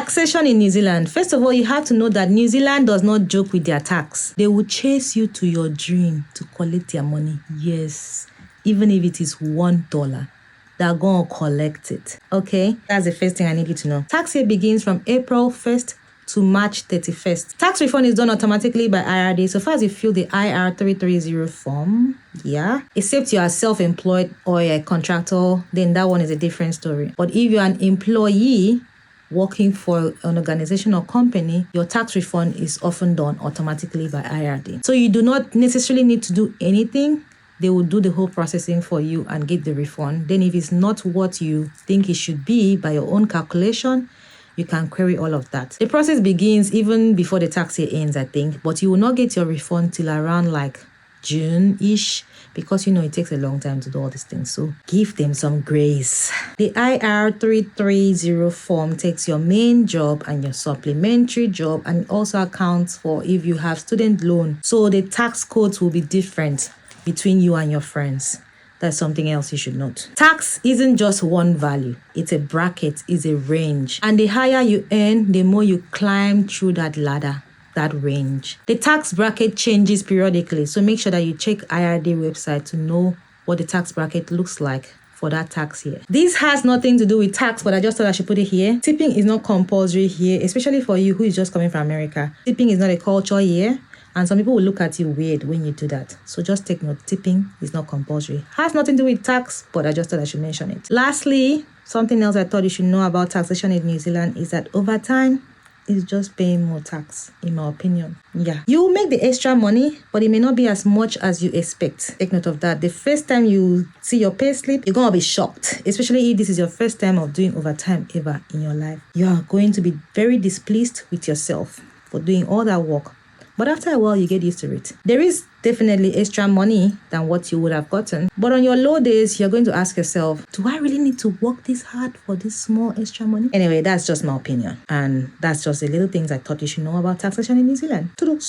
Taxation in New Zealand. First of all, you have to know that New Zealand does not joke with their tax. They will chase you to your dream to collect their money. Yes, even if it is $1. They're going to collect it. Okay, that's the first thing I need you to know. Tax year begins from April 1st to March 31st. Tax refund is done automatically by IRD so far as you fill the IR 330 form. Yeah. Except you are self-employed or a contractor, then that one is a different story. But if you're an employee working for an organization or company, your tax refund is often done automatically by IRD. So you do not necessarily need to do anything. They will do the whole processing for you and get the refund. Then if it's not what you think it should be by your own calculation, you can query all of that. The process begins even before the tax year ends, I think, but you will not get your refund till around like June-ish because, it takes a long time to do all these things. So give them some grace. The IR 330 form takes your main job and your supplementary job and also accounts for if you have student loan. So the tax codes will be different between you and your friends. That's something else you should note. Tax isn't just one value. It's a bracket, it's a range. And the higher you earn, the more you climb through that ladder, that range. The tax bracket changes periodically, so make sure that you check IRD website to know what the tax bracket looks like for that tax year. This has nothing to do with tax, but I just thought I should put it here. Tipping is not compulsory here, especially for you who is just coming from America. Tipping is not a culture here. And some people will look at you weird when you do that. So just take note, tipping is not compulsory. Has nothing to do with tax, but I just thought I should mention it. Lastly, something else I thought you should know about taxation in New Zealand is that over time, it's just paying more tax, in my opinion. Yeah. You will make the extra money, but it may not be as much as you expect. Take note of that. The first time you see your pay slip, you're going to be shocked, especially if this is your first time of doing overtime ever in your life. You are going to be very displeased with yourself for doing all that work. But after a while, you get used to it. There is definitely extra money than what you would have gotten. But on your low days, you're going to ask yourself, do I really need to work this hard for this small extra money? Anyway, that's just my opinion. And that's just the little things I thought you should know about taxation in New Zealand. Toodles.